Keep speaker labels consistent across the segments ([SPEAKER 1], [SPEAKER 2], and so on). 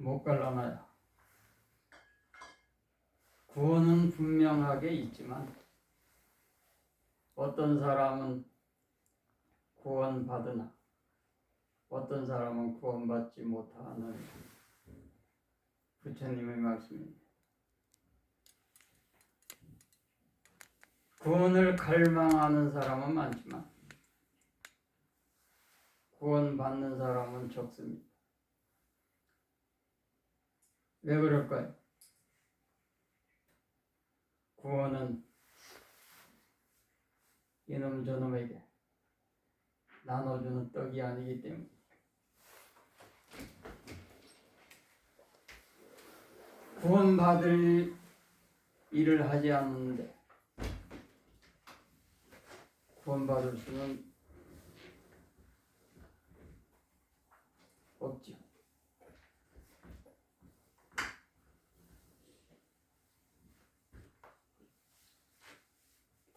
[SPEAKER 1] 못 갈라놔요. 구원은 분명하게 있지만 어떤 사람은 구원받으나 어떤 사람은 구원받지 못하는 부처님의 말씀입니다. 구원을 갈망하는 사람은 많지만 구원받는 사람은 적습니다. 왜 그럴까요? 구원은 이놈 저놈에게 나눠주는 떡이 아니기 때문에 구원받을 일을 하지 않는데 구원받을 수는 없죠.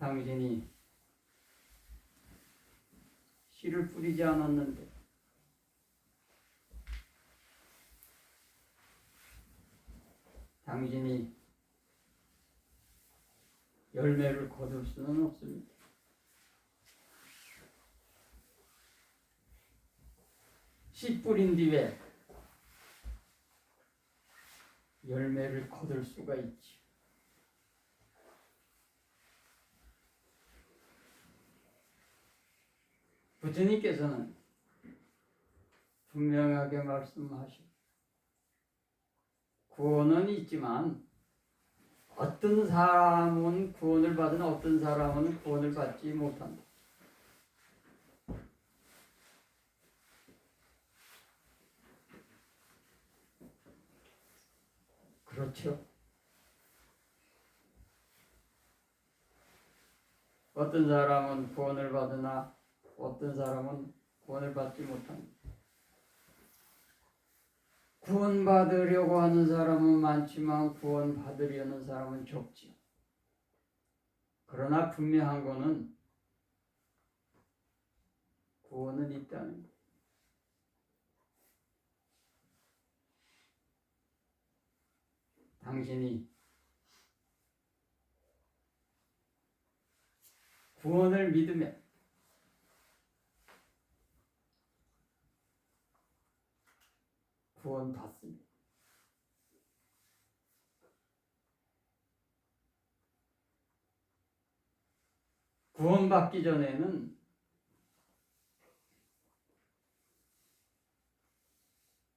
[SPEAKER 1] 당신이 씨를 뿌리지 않았는데 당신이 열매를 거둘 수는 없습니다. 씨 뿌린 뒤에 열매를 거둘 수가 있지. 부처님께서는 분명하게 말씀하시고 구원은 있지만 어떤 사람은 구원을 받으나 어떤 사람은 구원을 받지 못한다. 그렇죠. 어떤 사람은 구원을 받으나 어떤 사람은 구원을 받지 못합니다. 구원받으려고 하는 사람은 많지만 구원받으려는 사람은 적지요. 그러나 분명한 것은 구원은 있다는 것. 당신이 구원을 믿으면 구원 받습니다. 구원받기 전에는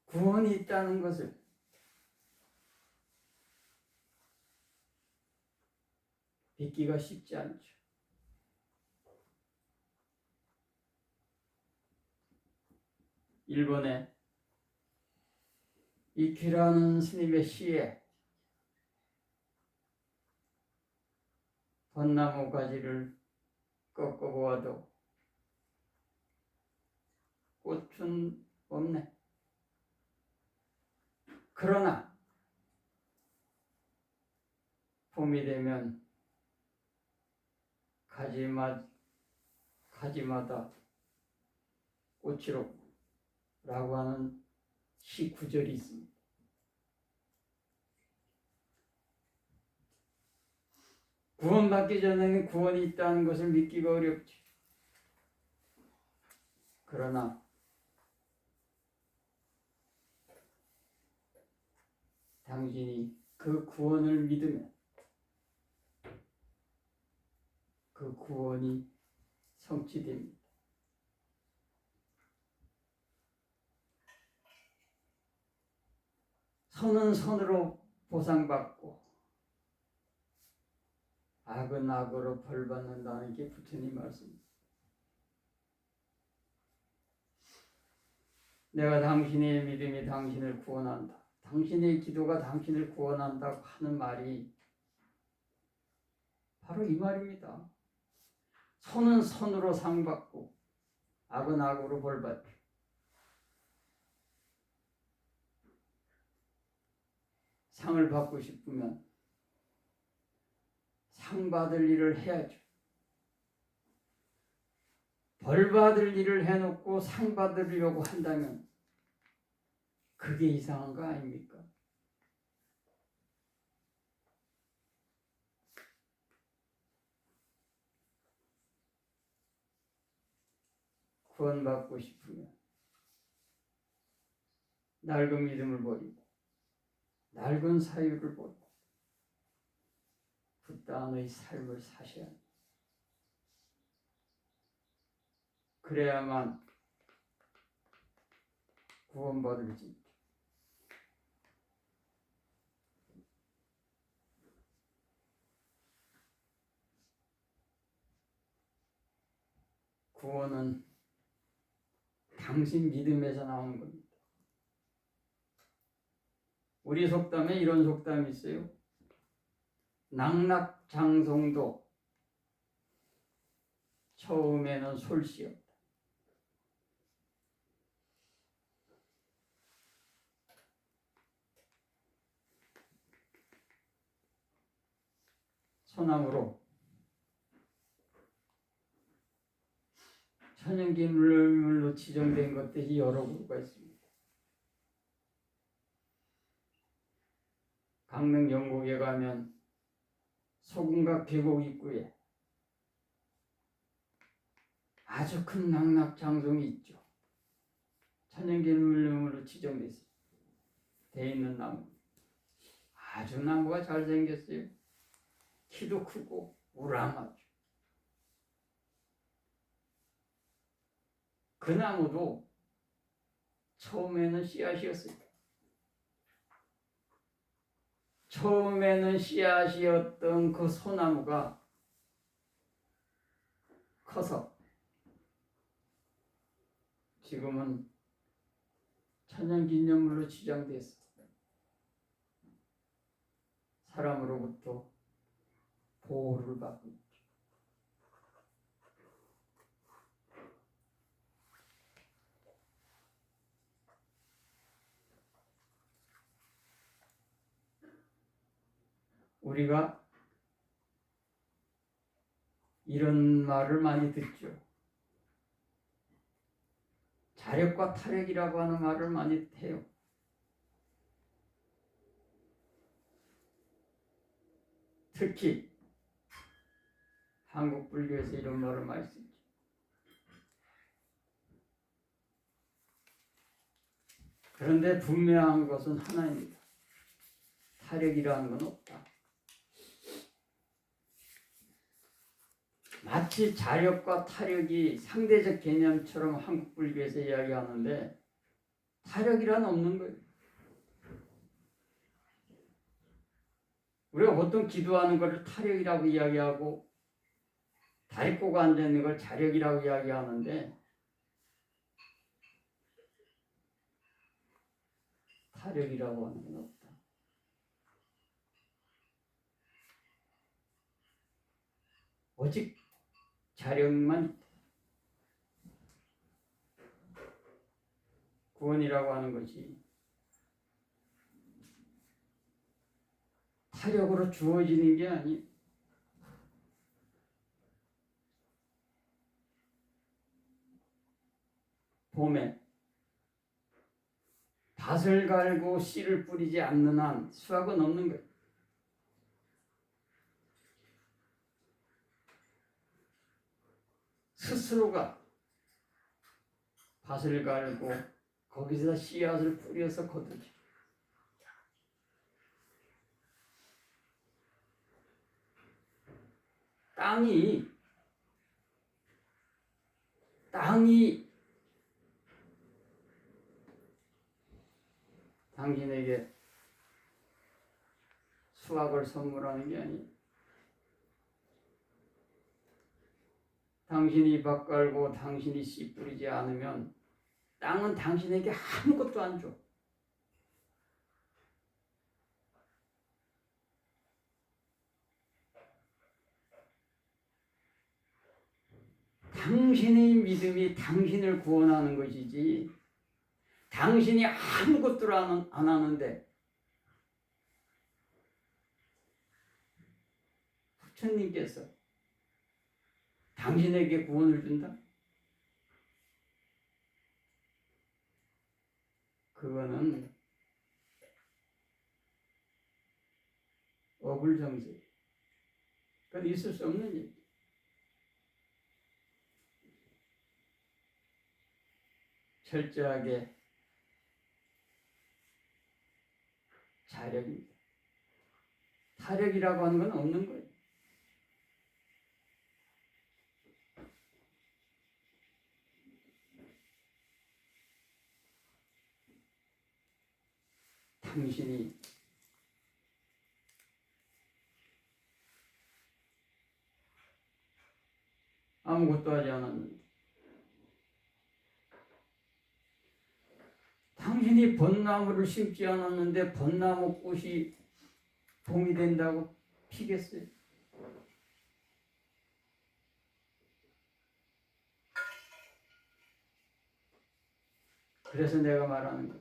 [SPEAKER 1] 구원이 있다는 것을 믿기가 쉽지 않죠. 일본의 이키라는 스님의 시에 벚나무 가지를 꺾어보아도 꽃은 없네. 그러나 봄이 되면 가지마다 꽃이로 라고 하는 시 구절이 있습니다. 구원받기 전에는 구원이 있다는 것을 믿기가 어렵지. 그러나 당신이 그 구원을 믿으면 그 구원이 성취됩니다. 선은 선으로 보상받고 악은 악으로 벌받는다는 게 부처님 말씀입니다. 내가 당신의 믿음이 당신을 구원한다. 당신의 기도가 당신을 구원한다고 하는 말이 바로 이 말입니다. 선은 선으로 상받고 악은 악으로 벌받고 상을 받고 싶으면 상 받을 일을 해야죠. 벌 받을 일을 해놓고 상 받으려고 한다면 그게 이상한 거 아닙니까? 구원받고 싶으면 낡은 믿음을 버리고 낡은 사유를 버리고 그 땅의 삶을 사셔야 합니다. 그래야만 구원받을 수 있죠. 구원은 당신 믿음에서 나오는 겁니다. 우리 속담에 이런 속담이 있어요. 낙락장성도 처음에는 솔씨였다. 소나무로 천연기물로 지정된 것들이 여러 그루가 있습니다. 강릉 영곡에 가면 소금각 계곡 입구에 아주 큰 낙락장성이 있죠. 천연기물로 지정돼 있는 나무. 아주 나무가 잘생겼어요. 키도 크고 우람하죠. 그 나무도 처음에는 씨앗이었어요. 처음에는 씨앗이었던 그 소나무가 커서 지금은 천연기념물로 지정됐어. 사람으로부터 보호를 받고 있죠. 우리가 이런 말을 많이 듣죠. 자력과 타력이라고 하는 말을 많이 해요. 특히 한국 불교에서 이런 말을 많이 쓰죠. 그런데 분명한 것은 하나입니다. 타력이라는 건 없다. 마치 자력과 타력이 상대적 개념처럼 한국 불교에서 이야기하는데 타력이란 없는 거예요. 우리가 보통 기도하는 것을 타력이라고 이야기하고 다리 꼬고 앉아있는 걸 자력이라고 이야기하는데 타력이라고 하는 건 없다. 오직 자력만 있다. 구원이라고 하는 것이 타력으로 주어지는 게 아니에요. 봄에 밭을 갈고 씨를 뿌리지 않는 한 수확은 없는 거예요. 스스로가 밭을 갈고 거기서 씨앗을 뿌려서 거두죠. 땅이 당신에게 수확을 선물하는 게 아니에요. 당신이 밭 갈고 당신이 씨 뿌리지 않으면 땅은 당신에게 아무것도 안 줘. 당신의 믿음이 당신을 구원하는 것이지 당신이 아무것도 안 하는데 부처님께서 당신에게 구원을 준다? 그거는 법을 정지. 그건 있을 수 없는 일. 철저하게 자력입니다. 타력이라고 하는 건 없는 거예요. 당신이 아무것도 하지 않았는데, 당신이 벚나무를 심지 않았는데 벚나무 꽃이 봄이 된다고 피겠어요? 그래서 내가 말하는 거,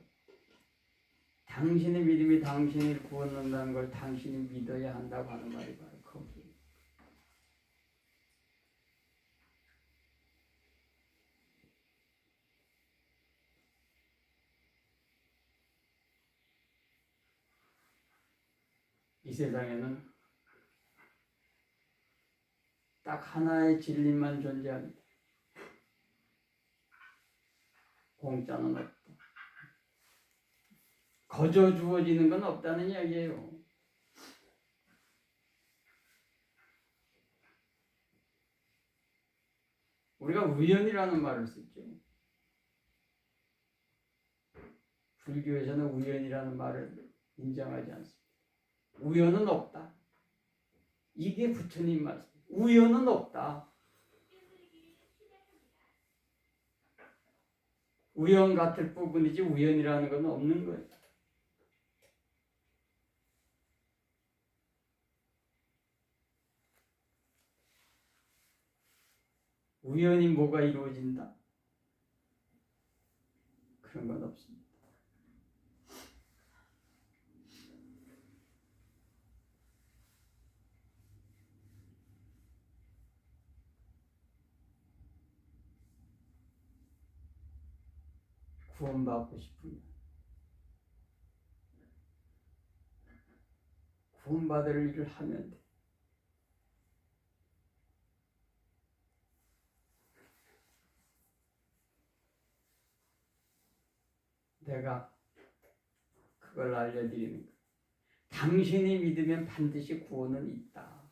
[SPEAKER 1] 당신의 믿음이 당신을 구원한다는 걸 당신이 믿어야 한다고 하는 말이 바로 거기에요. 이 세상에는 딱 하나의 진리만 존재합니다. 공짜는 없다. 거저 주어지는 건 없다는 이야기예요. 우리가 우연이라는 말을 쓰죠. 불교에서는 우연이라는 말을 인정하지 않습니다. 우연은 없다. 이게 부처님 말씀. 우연은 없다. 우연 같을 부분이지 우연이라는 건 없는 거예요. 우연히 뭐가 이루어진다? 그런 건 없습니다. 구원받고 싶으면 구원받을 일을 하면 돼. 내가 그걸 알려드리는 거예요. 당신이 믿으면 반드시 구원은 있다.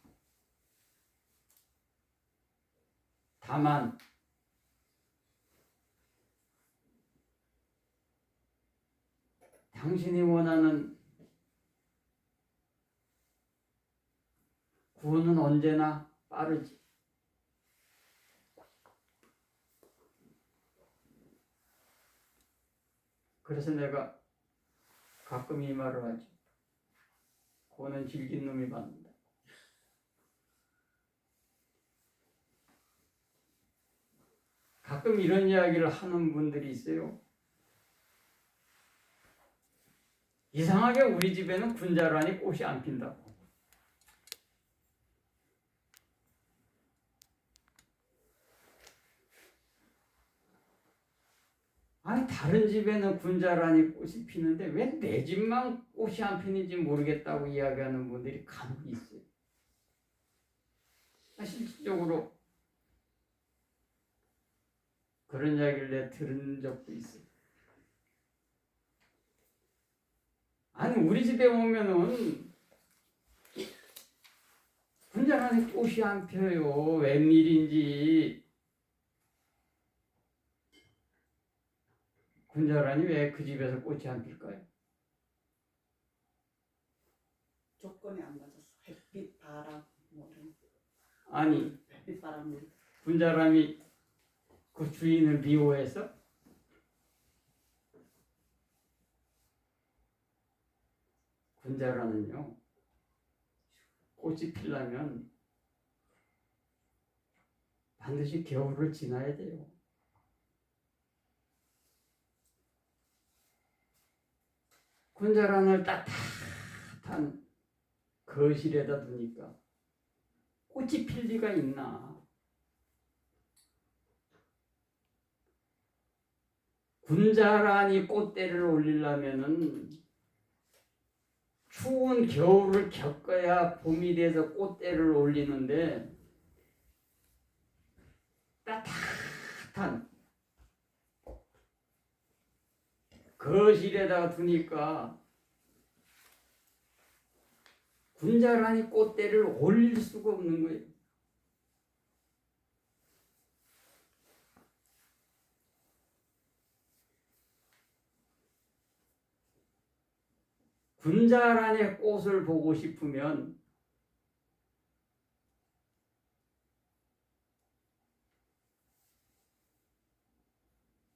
[SPEAKER 1] 다만 당신이 원하는 구원은 언제나 빠르지. 그래서 내가 가끔 이 말을 하지. 구원은 질긴 놈이 받는다. 가끔 이런 이야기를 하는 분들이 있어요. 이상하게 우리 집에는 군자라니 꽃이 안 핀다고. 아니 다른 집에는 군자라니 꽃이 피는데 왜 내 집만 꽃이 안 피는지 모르겠다고 이야기하는 분들이 간혹 있어요. 실질적으로 그런 이야기를 내가 들은 적도 있어요. 아니 우리 집에 오면은 군자라니 꽃이 안 펴요. 웬일인지. 군자라니 왜 그 집에서 꽃이 안 필까요?
[SPEAKER 2] 조건이 안 맞았어. 햇빛, 바람,
[SPEAKER 1] 아니
[SPEAKER 2] 햇빛, 바람, 물.
[SPEAKER 1] 군자람이 그 주인을 미워해서? 군자라는요, 꽃이 피려면 반드시 겨울을 지나야 돼요. 군자란을 따뜻한 거실에다 두니까 꽃이 필 리가 있나? 군자란이 꽃대를 올리려면은 추운 겨울을 겪어야 봄이 돼서 꽃대를 올리는데 따뜻한 거실에다가 두니까 군자란이 꽃대를 올릴 수가 없는 거예요. 군자란의 꽃을 보고 싶으면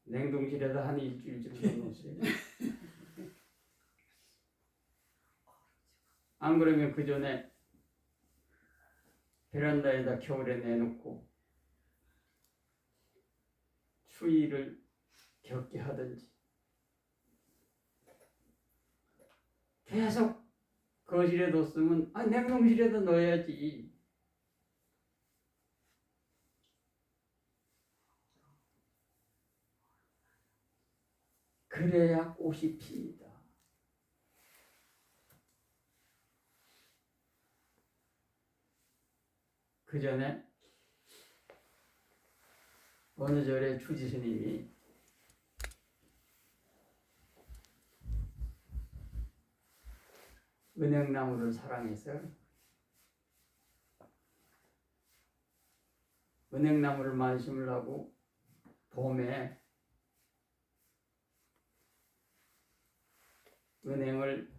[SPEAKER 1] 냉동실에다 한 일주일 정도 놓으세요. 안 그러면 그 전에 베란다에다 겨울에 내놓고 추위를 겪게 하든지 계속 거실에 뒀으면 냉동실에다 넣어야지. 그래야 꽃이 핍니다. 그 전에 어느 절에 주지 스님이 은행나무를 사랑해서 은행나무를 많이 심으려고 봄에 은행을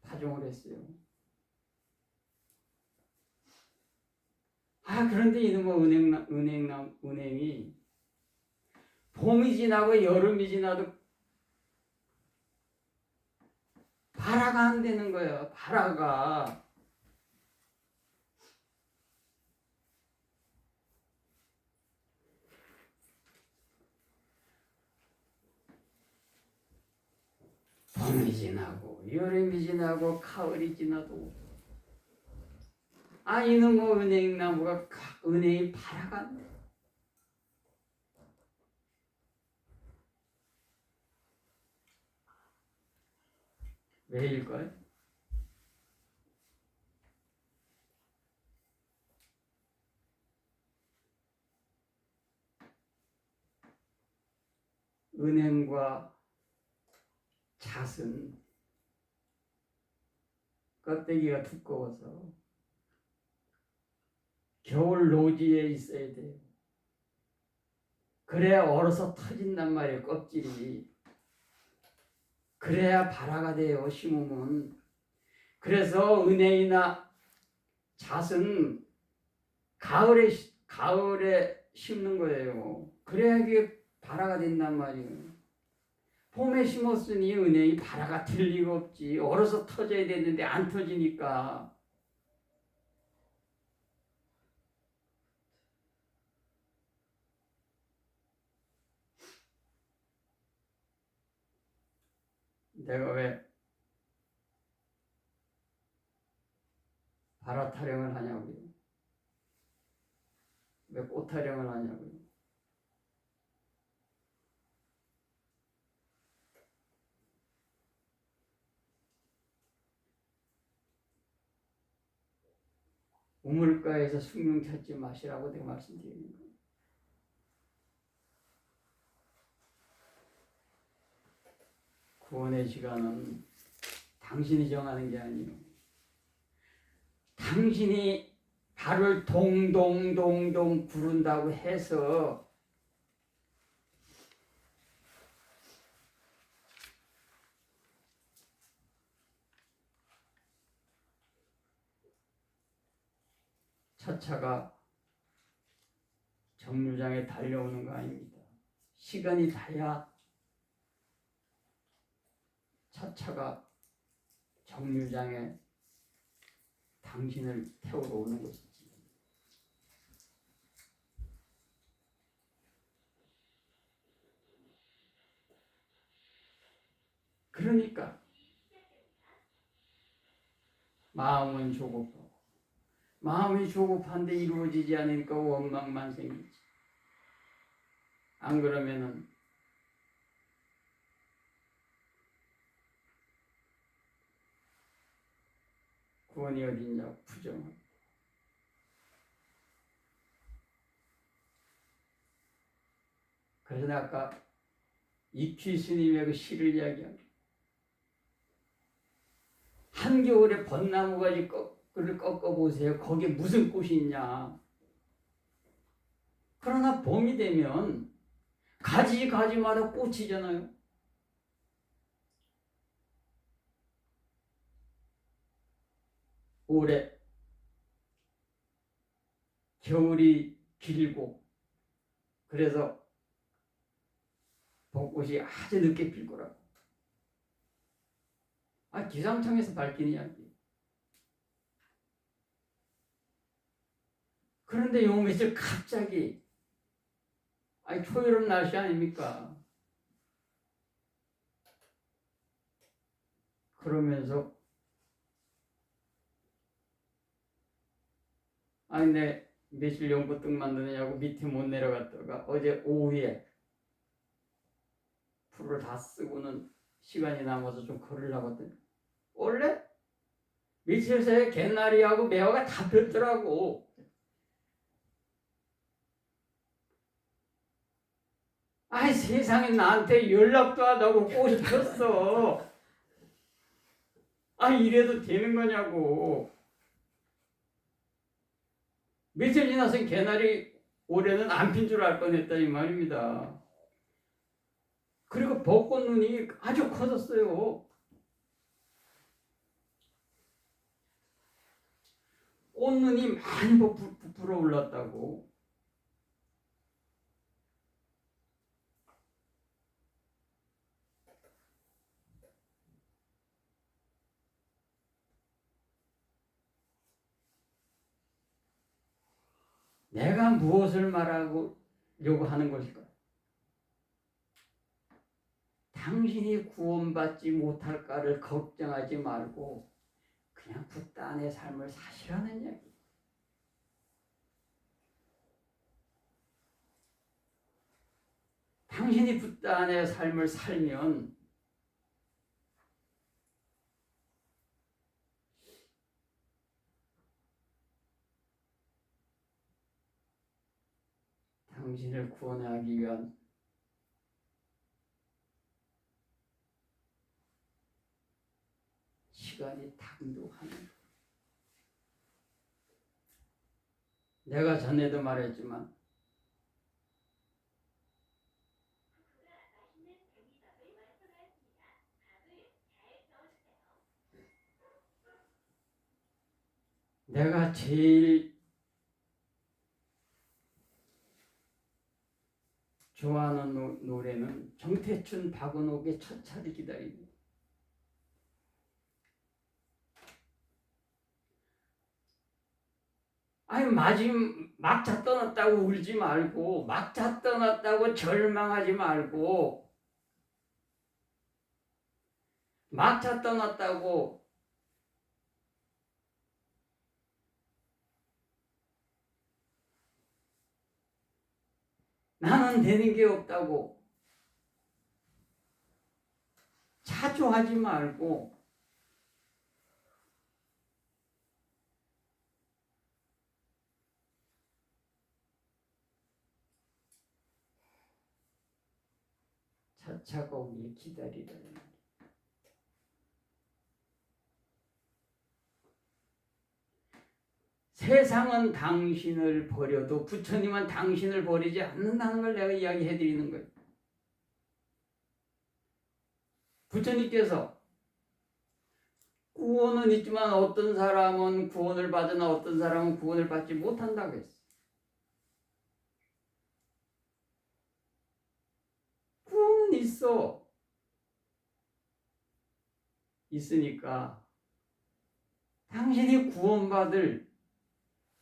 [SPEAKER 1] 파종을 했어요. 그런데 이놈의 은행이 봄이 지나고 여름이 지나도 발화가 안 되는 거예요. 발화가. 봄이 지나고 여름이 지나고 가을이 지나도 이놈의 은행나무가 은행이 발화가 안 돼. 왜일까요? 은행과 잣은 껍데기가 두꺼워서 겨울 노지에 있어야 돼요. 그래야 얼어서 터진단 말이에요. 껍질이. 그래야 발화가 돼요. 심으면. 그래서 은행이나 잣은 가을에 심는 거예요. 그래야 이게 발화가 된단 말이에요. 봄에 심었으니 은행이 발화가 될 리가 없지. 얼어서 터져야 되는데 안 터지니까. 내가 왜 발화 타령을 하냐고요? 왜 꽃 타령을 하냐고요? 우물가에서 숭늉 찾지 마시라고 내가 말씀드리는 거예요. 구원의 시간은 당신이 정하는 게 아니에요. 당신이 발을 동동동동 구른다고 해서 차차가 정류장에 달려오는 거 아닙니다. 시간이 다야 차차가 정류장에 당신을 태우러 오는 것이지. 그러니까 마음은 조급하고 마음이 조급한데 이루어지지 않으니까 원망만 생기지. 안 그러면은 구원이 어딨냐 부정하고. 그래서 내가 아까 이퀴 스님의 그 시를 이야기한 한겨울에 벚나무 가지 꺾을 꺾어보세요. 거기에 무슨 꽃이 있냐. 그러나 봄이 되면 가지마다 꽃이잖아요. 올해 겨울이 길고 그래서 벚꽃이 아주 늦게 필 거라고. 기상청에서 밝힌 이야기. 그런데 요 며칠 갑자기 초여름 날씨 아닙니까? 그러면서 내 며칠 연꽃등 만드느냐고 밑에 못 내려갔다가 어제 오후에 풀을 다 쓰고는 시간이 남아서 좀 걸으려고 했더니 원래 며칠 새에 개나리하고 매화가 다 폈더라고. 세상에 나한테 연락도 하다고 꽃이 폈어. 이래도 되는 거냐고. 며칠 지나서 개나리 올해는 안 핀 줄 알 뻔했다 이 말입니다. 그리고 벚꽃 눈이 아주 커졌어요. 꽃눈이 많이 부풀어 올랐다고. 내가 무엇을 말하려고 하는 것일까? 당신이 구원받지 못할까를 걱정하지 말고 그냥 붓다 안의 삶을 사시라는 이야기. 당신이 붓다 안의 삶을 살면 당신을 구원하기 위한 시간이 당도하는. 내가 전에도 말했지만 내가 제일 좋아하는 노래는 정태춘, 박은옥의 첫 차를 기다리는. 막차 떠났다고 울지 말고, 막차 떠났다고 절망하지 말고, 막차 떠났다고 나는 되는 게 없다고 자초하지 말고 차차가 오길 기다리라는. 세상은 당신을 버려도 부처님은 당신을 버리지 않는다는 걸 내가 이야기해 드리는 거예요. 부처님께서 구원은 있지만 어떤 사람은 구원을 받으나 어떤 사람은 구원을 받지 못한다고 했어요. 구원은 있으니까 당신이 구원받을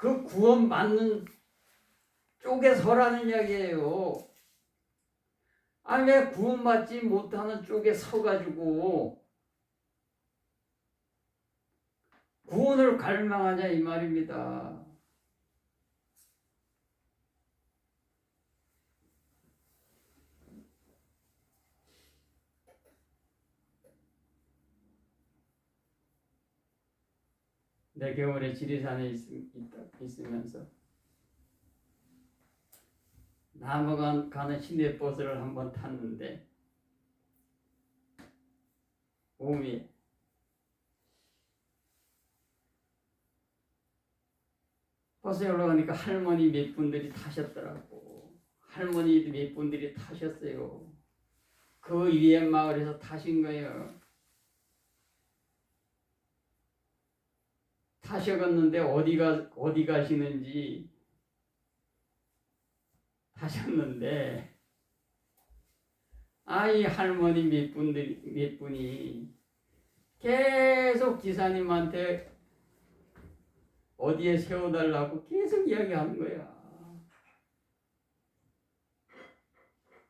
[SPEAKER 1] 그 구원받는 쪽에 서라는 이야기예요. 왜 구원받지 못하는 쪽에 서가지고 구원을 갈망하냐 이 말입니다. 내 겨울에 지리산에 있으면서 나무가 가는 시내버스를 한번 탔는데 오미에 버스에 올라가니까 할머니 몇 분들이 타셨더라고. 할머니 몇 분들이 타셨어요. 그 위에 마을에서 타신 거예요. 타셔갔는데 어디 가시는지 타셨는데 아이 할머니 몇 분이 계속 기사님한테 어디에 세워달라고 계속 이야기하는 거야.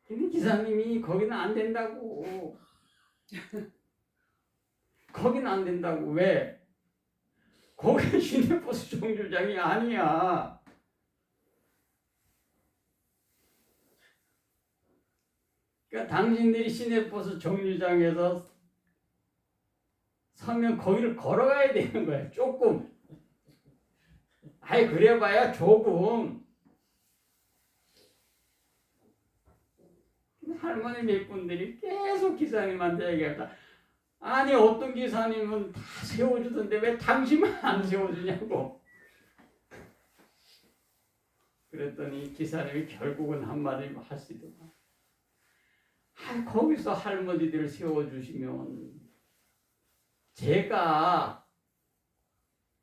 [SPEAKER 1] 근데 기사님이 거기는 안 된다고. 거기는 안 된다고. 왜? 거기 시내버스 정류장이 아니야. 그러니까 당신들이 시내버스 정류장에서 서면 거기를 걸어가야 되는 거야. 조금. 아이 그래봐야 조금. 할머니 몇 분들이 계속 기사님한테 얘기했다. 아니 어떤 기사님은 다 세워주던데 왜 당신만 안 세워주냐고. 그랬더니 기사님이 결국은 한마디 하시더만. 아, 거기서 할머니들을 세워주시면 제가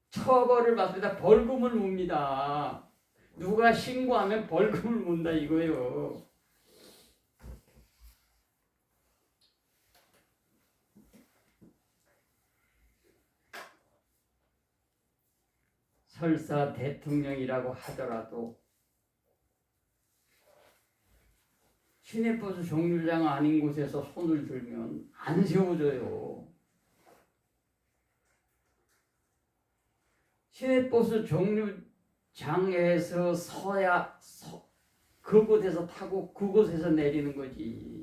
[SPEAKER 1] 처벌을 받습니다. 벌금을 묻니다. 누가 신고하면 벌금을 문다 이거예요. 설사 대통령이라고 하더라도 시내버스 정류장 아닌 곳에서 손을 들면 안 세워줘요. 시내버스 정류장에서 그곳에서 타고 그곳에서 내리는 거지.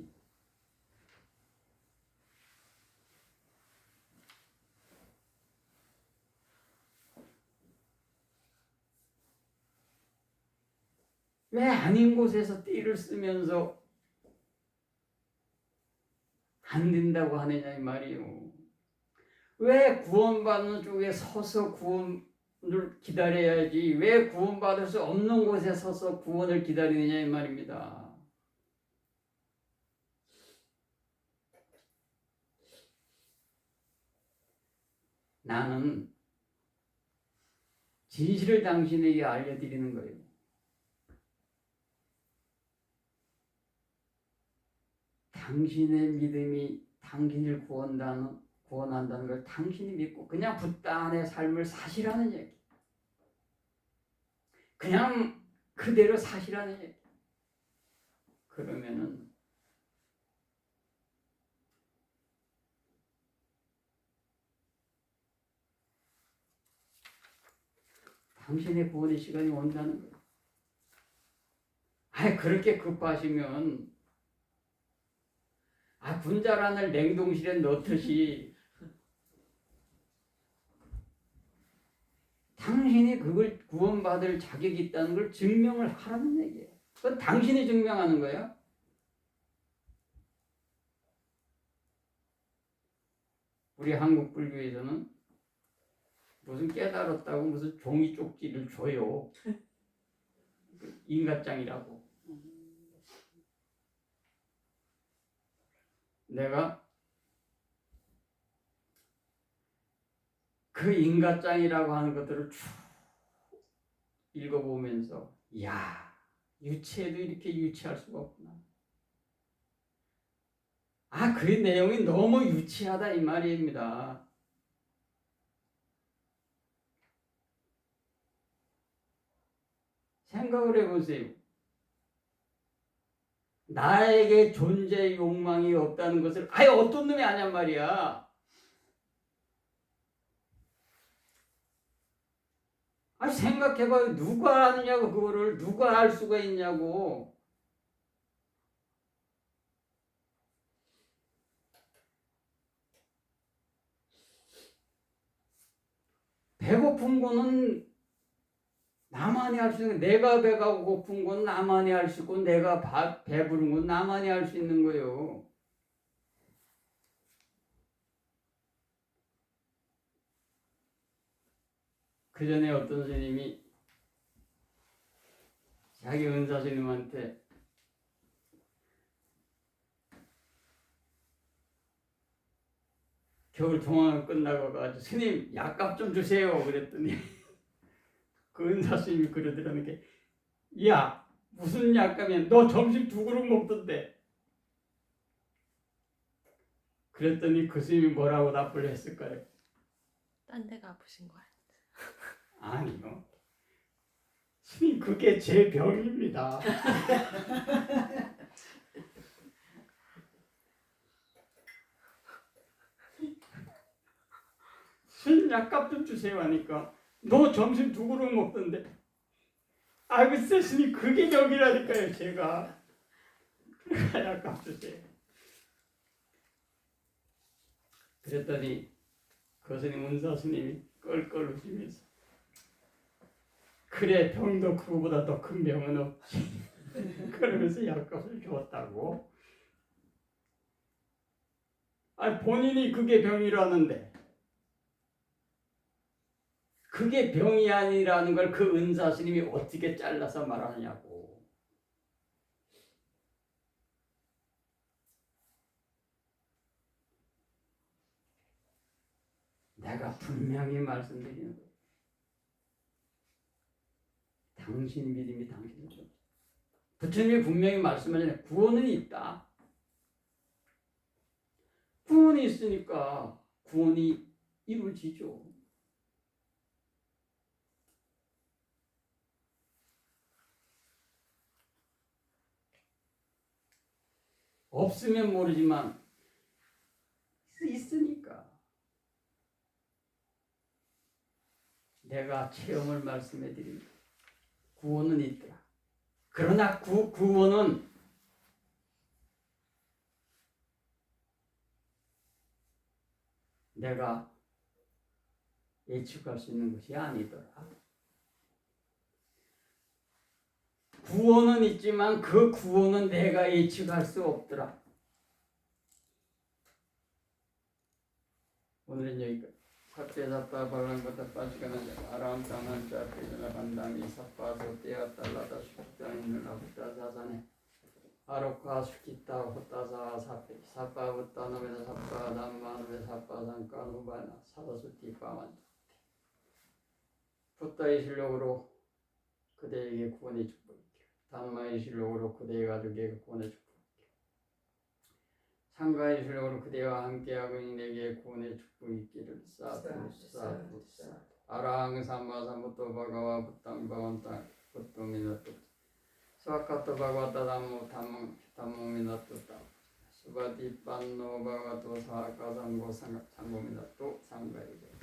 [SPEAKER 1] 왜 아닌 곳에서 띠를 쓰면서 안 된다고 하느냐 이 말이에요. 왜 구원받는 쪽에 서서 구원을 기다려야지 왜 구원받을 수 없는 곳에 서서 구원을 기다리느냐 이 말입니다. 나는 진실을 당신에게 알려드리는 거예요. 당신의 믿음이 당신을 구원한다는 걸 당신이 믿고 그냥 붓단의 삶을 사시라는 얘기. 그냥 그대로 사시라는 얘기. 그러면은 당신의 구원의 시간이 온다는 거예요. 아이 그렇게 급하시면 분자란을 냉동실에 넣듯이 당신이 그걸 구원받을 자격이 있다는 걸 증명을 하라는 얘기예요. 그건 당신이 증명하는 거예요. 우리 한국 불교에서는 무슨 깨달았다고 무슨 종이 쪽지를 줘요. 인가장이라고. 내가 그 인가장이라고 하는 것들을 쭉 읽어보면서 야 유치해도 이렇게 유치할 수가 없구나. 그 내용이 너무 유치하다 이 말입니다. 생각을 해보세요. 나에게 존재 욕망이 없다는 것을 아예 어떤 놈이 아냔 말이야. 생각해봐요. 누가 아느냐고 그거를 누가 알 수가 있냐고. 배고픈 거는 나만이 할 수 있는 거예요. 내가 배가 고픈 건 나만이 할 수 있고 내가 배부른 건 나만이 할 수 있는 거예요. 그 전에 어떤 스님이 자기 은사 스님한테 겨울 동안 끝나고 가지고 스님 약값 좀 주세요 그랬더니 그 은사 스님이 그러더라는 게, 야 무슨 약값이야, 너 점심 2그릇 먹던데. 그랬더니 그 스님이 뭐라고 답을 했을까요?
[SPEAKER 3] 딴 데가 아프신 거야.
[SPEAKER 1] 아니요, 스님 그게 제 병입니다. 스님 약값 좀 주세요 하니까 너 점심 2그릇 먹던데. 아 글쎄 스님 그게 병이라니까요 제가. 그러니까 약값 주세요. 그랬더니 그 스님 은사 스님이 껄껄 웃으면서, 그래 병도 그거보다 더 큰 병은 없지. 그러면서 약값을 주었다고. 아니 본인이 그게 병이라는데 그게 병이 아니라는 걸 그 은사 스님이 어떻게 잘라서 말하냐고. 내가 분명히 말씀드리는 거예요. 당신 믿음이 당신 믿음. 부처님이 분명히 말씀하잖아요. 구원은 있다. 구원이 있으니까 구원이 이루어지죠. 없으면 모르지만 있으니까. 내가 체험을 말씀해 드립니다. 구원은 있더라. 그러나 구원은 내가 예측할 수 있는 것이 아니더라. 구원은 있지만 그 구원은 내가 예측할 수 없더라. 오늘은 여기까지. 삽제사빠 발랑부터 빠지가는 아람 땅은 짜피나 반담이 사빠서 떼어 달라다 숙다 있는 아부다 자산에 아로카 수키타 호타사 사페 사빠부터 노베다 사빠 담마노베 사빠 상가 누바나 사다수티 빠만 부다의 실력으로 그대에게 구원의 축복이요. 담마의 실력으로 그대의 가족에게 구원의 축복이요. 상가의 실력으로 그대와 함께하고 내게 구원의 축복이 있기를. 사두 사두 아랑 삼바삼부터 바가와 부땅 바원땅 부토미나토 스와카토 바가와타 담모미나토 수바디 판노 바가토 사카상고 상고미나토 상가이게